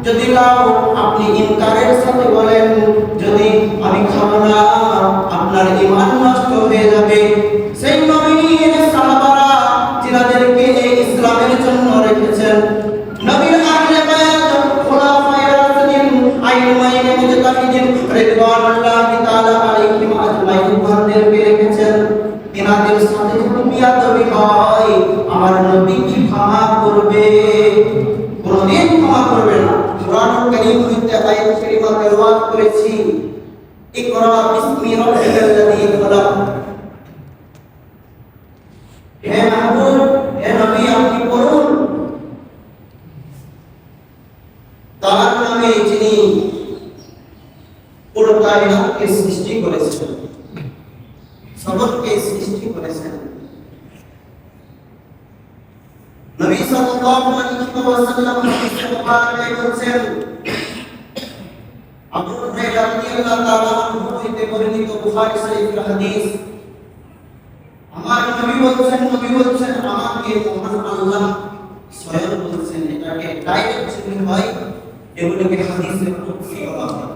যদি লাও আপনি ইনকারের সাথে বলেন যদি আমি খাবো না আপনার ঈমান নষ্ট হয়ে যাবে। সেই নবীর সাহাবারা যিনাদেরকে এই ইসলামের জন্য রেখেছেন, নবীর আহলে বায়াত খুলাফায়ে রাশিদিন আইয়ুমাইনে মুজতাহিদিন রিদওয়ানুল্লাহি তাআলা আলাইহিম আজমাইন ভান্দেরকে রেখেছেন। তিনাদের সাথে যদি বিয়াদবি হয় আমার নবী কি ক্ষমা করবে? কোনদিন ক্ষমা করবে না। কুরআনুল কারীম হইতে আয়াত কারীমা তেলাওয়াত করেছি, ইকরা বিসমি রাব্বিকাল্লাযী খালাক। হে মাহবুব, হে নবী, আপনি পড়ুন তার নামে যিনি পুরো কায়নাতকে সৃষ্টি করেছেন, জগৎকে সৃষ্টি করেছেন। নবী সাল্লাল্লাহু আলাইহি ওয়াসাল্লাম হাদিসে মুবারকে বলেছেন, আবু হুরায়রা রাদিয়াল্লাহু তাআলা আনহু হইতে বর্ণিত বুখারী শরীফের হাদিস, আমার নবী বলছেন আমাকে মহান আল্লাহ স্বয়ং বলছেন, এটাকে ডাইরেক্ট যদি হয় এগুলোকে হাদিসে কুদসি বলা হয়।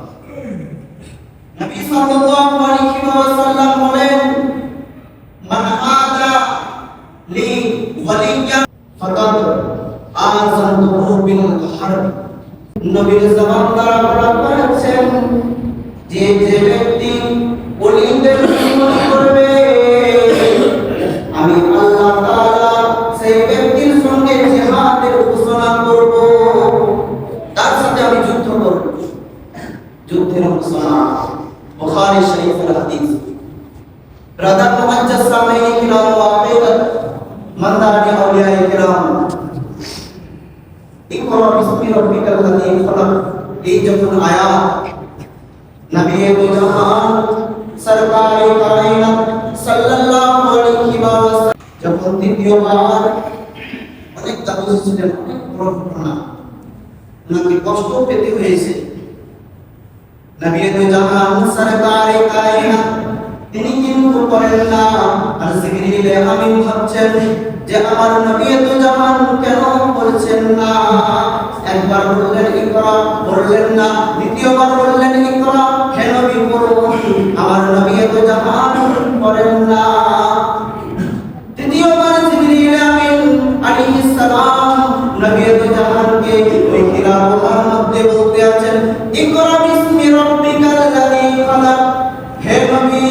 নবী সাল্লাল্লাহু আলাইহি ওয়াসাল্লাম বলেন, মান আদা লি ওয়ালিয়া ফাকাদ আযানতুহু বিল হারব। নবীর জবান দ্বারা বলা হয়েছেন যে যে ব্যক্তি ওলিদের দুশমনি করবে আমি আল্লাহ তাআলা সেই ব্যক্তির সঙ্গে জিহাদের ঘোষণা করব, তার সাথে আমি যুদ্ধ করব। যুদ্ধের ঘোষণা বুখারী শরীফের হাদিস। রাদা মুআজ্জাজ সামাইনি কিরাম ওয়াকিদাত মানদানি আউলিয়ায়ে কিরাম, ইকরা বিসমি রাব্বিকাল্লাযী খালাক, এই যখন আয়াত নবী দু জাহান সরকারে কায়নাত সাল্লাল্লাহু আলাইহি ওয়াসাল্লাম যখন দ্বিতীয়বার অনেক তাপস ছিলেন, অনেক বড় ঘটনা, ওনাকে কষ্ট পেতে হয়েছে। নবী দু জাহান সরকারে কায়নাত তিনি কিন্তু করেন না। আর জিবরিল আমিন ভাবছেন যে আমার নবী দু জাহান কেন বলছেন না? একবার বললেন ইকরা, বললেন না। দ্বিতীয়বার বললেন ইকরা, হে নবী পড়ুন। আমার নবী দু জাহান করেন না। তৃতীয়বার জিবরিল আমিন আলাইহিস সালাম নবী দু জাহানকে ওই কিরাতের মধ্যে বলতে আছেন, ইকরা বিসমি রাব্বিকাল্লাযী খালাক। হে নবী,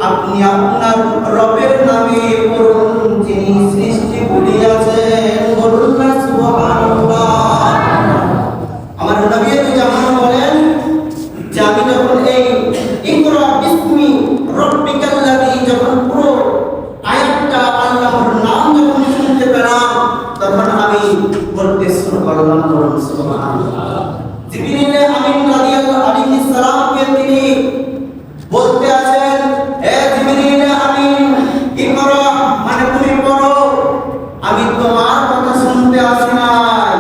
আপনি আপনার রবের নামে পড়ুন যিনি সৃষ্টি করিয়াছেন। বলুন না সুবহানাল্লাহ। আমার নবী তো যেমন বলেন যে আমি যখন এই ইকরা বিসমি রাব্বিকাল্লাযী যখন পুরো আয়াতটা আল্লাহর নাম যখন শুনতে পেলাম তখন আমি বলতে শুরু করলাম, বলুন সুবহানাল্লাহ। জিবরিল আমিন রাদিয়াল্লাহু আলাইহিস সালামকে তিনি বলতে আছেন, হে জিবরিল আমিন, ইকরা মানে তুমি পড়ো, আমি তোমার কথা শুনতে আসি নাই।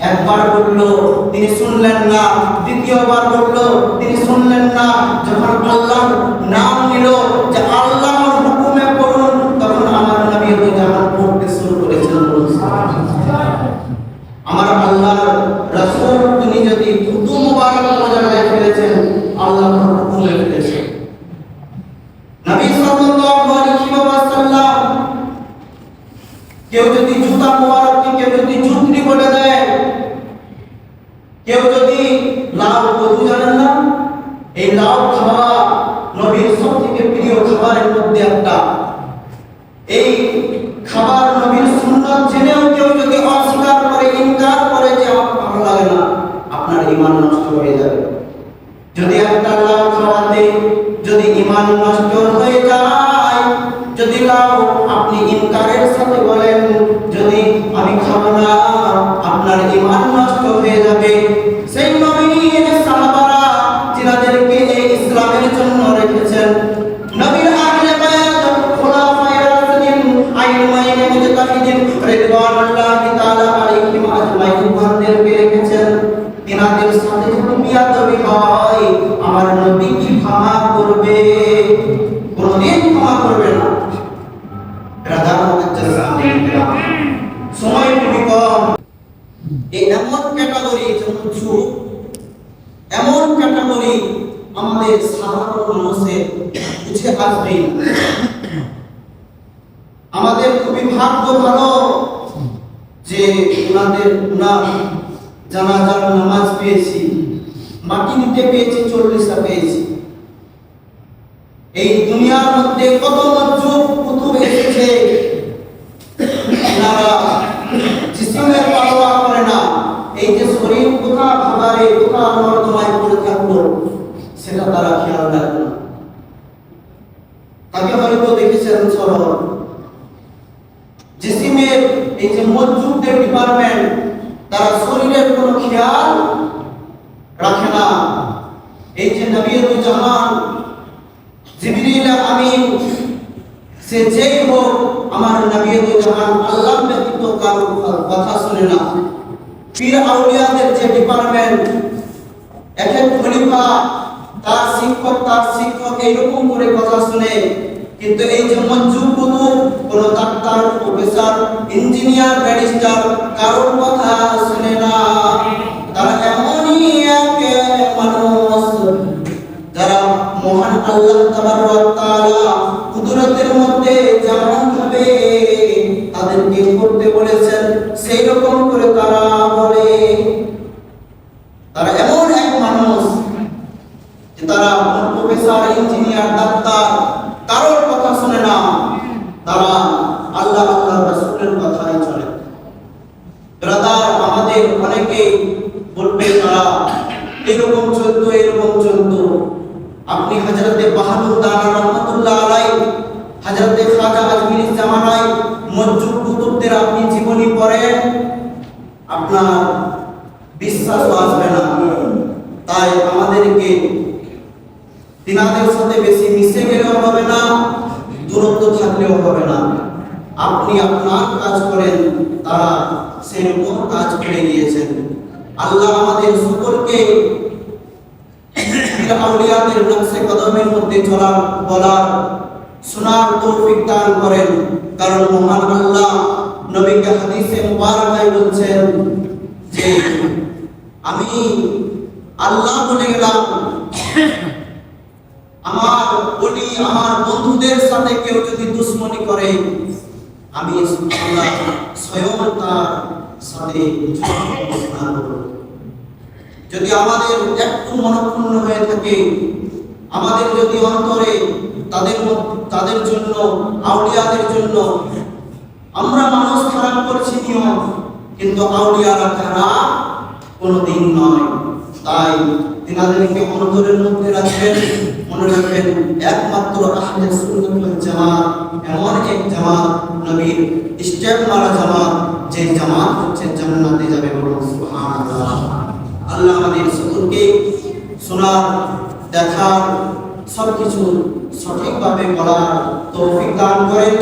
একবার বললো তিনি শুনলেন না, দ্বিতীয়বার বললো তিনি শুনলেন না। যখন আল্লাহর নাম নিল যে আল্লাহর হুকুমে পড়ুন তখন আমার নবী যখন পড়তে শুরু করেছেন, আমার আল্লাহর রাসূল তিনি যদি থুতু মুবারক জায়গায় ফেলেছেন আল্লাহর হুকুমে ফেলেছেন। নবী সাল্লাল্লাহু আলাইহি ওয়াসাল্লাম কেউ যদি জুতা মুবারককে কেউ যদি জুতরি বলে দেয়, কেউ যদি লাউ কদু জানেন না, এই লাউ খাওয়া নবীর সবথেকে প্রিয় খাবারের মধ্যে একটা। এই খাবার নবীর সুন্নাত জেনেও কেউ যদি অস্বীকার করে, ইনকার করে যে আমার ভালো লাগে না, আপনার ঈমান নষ্ট হয়ে যাবে। যদি একটা লাউ খাওয়াতে যদি ঈমান নষ্ট হয়ে যায়, যদি লাউ আপনি ইনকারের সাথে বলেন যদি আমি খাবো না আপনার ঈমান নষ্ট হয়ে যাবে। সেই নবীর সাহাবারা যিনাদেরকে এই ইসলামের জন্য রেখেছেন, নবীর আহলে বায়াত খুলাফায়ে রাশিদিন আইয়ুমাইনে মুজতাহিদিন রিদওয়ানুল্লাহি তাআলা আলাইহিম আজমাইন ভান্দেরকে রেখেছেন। তিনাদের সাথে যদি বিয়াদবি হয় আমার নবী কি ক্ষমা করবে? কোনদিন ক্ষমা করবে না। সময় খুবই কম, এই এমন ক্যাটাগরি যেমন যুগ, এমন ক্যাটাগরি আমাদের সাধারণ মানুষের উঠে আসবেই না। আমাদের খুবই ভাগ্য ভালো যে ওনার জানাজার নামাজ পেয়েছি, মাটি নিতে পেয়েছি, 40টা পেয়েছি। এই দুনিয়ার মধ্যে কত মজুব কুতুব এসেছে, ওনারা জিসিমের পারোয়া করে না। এই যে শরীর কোথা খাবারে কোথা নর্দমায় পড়ে থাকলো সেটা তারা খেয়াল রাখে না। তাকে হয়তো দেখেছেন শহর জিসিমের এই যে মজুবদের ডিপার্টমেন্ট, তারা শরীরের কোনো খেয়াল রাখে না। এই যে নবীউল জামান জিবরিল আমিন, সে যেই হোক, আমার নবীউল জামান আল্লাহ ব্যতীত কারো কথা শুনে না। পীর আউলিয়াদের যে ডিপার্টমেন্ট, এক এক খলিফা তার শিক্ষক এইরকম করে কথা শুনে, কিন্তু এই যে মঞ্জুর কুতুব কোন ডাক্তার, প্রফেসর, ইঞ্জিনিয়ার, ব্যারিস্টার কারোর কথা শুনে না। তারা এমনই এক মানুষ যারা মহান আল্লাহ তাবারক ওয়া তাআলা কুদরতের মধ্যে যেমন ভাবে তাদেরকে করতে বলেছেন সেই রকম করে তারা বলে। তারা এমন এক মানুষ যে তারা প্রফেসর, ইঞ্জিনিয়ার, ডাক্তার কারোর কথা শুনে না। তারা আল্লাহ রাসূলের কথাই চলে। ব্রাদার, আমাদের অনেকে বলবে তারা এরকম চলতো। আপনি হযরতে বাহাদুর দানা রহমাতুল্লাহ আলাইহি, হযরতে খাজা আজমিরি জামানায় মজুব কুতুবদের আপনি জীবনী পড়েন, আপনার বিশ্বাস আসবে না। তাই আমাদেরকে তিনাদের সাথে বেশি মিশে গেলেও হবে না, দূরত্ব থাকলেও হবে না। আপনি আপনার কাজ করেন, তারা সেরকম কাজ করে গিয়েছেন। আল্লাহ আমাদের সকলকে আউলিয়াদের নকশে কদমের মধ্যে চলার, বলার, শোনার তৌফিক দান করেন। কারণ মহান আল্লাহ নবীকে হাদিসে মুবারকায় বলছেন যে আমি আল্লাহ বলে গেলাম, আমার বলি আমার বন্ধুদের সাথে কেউ যদি দুশ্মনী করে, আমি আল্লাহ স্বয়ং তার সাথে ঘোষণা করব। যদি আমাদের একটু মনক্ষুণ্ণ হয়ে থাকে, আমাদের যদি অন্তরে তাদের জন্য, আউলিয়াদের জন্য, আমরা মানুষ খারাপ করছি নিয়ম, কিন্তু আউলিয়ারা খারাপ কোনোদিন নয়। তাই তিনাদেরকে অন্তরের মধ্যে রাখবেন, মনে রাখবেন একমাত্র আহলে সুন্নাত ওয়াল জামাত এমন এক জামাত, নবীর স্টেপ মারা জামাত, যে জামাত হচ্ছে জান্নাতে যাবে। বলুন সুবহানাল্লাহ। আল্লাহ আমাদের সকলকে শোনার, দেখার, সবকিছু সঠিকভাবে বলার তৌফিক দান করেন।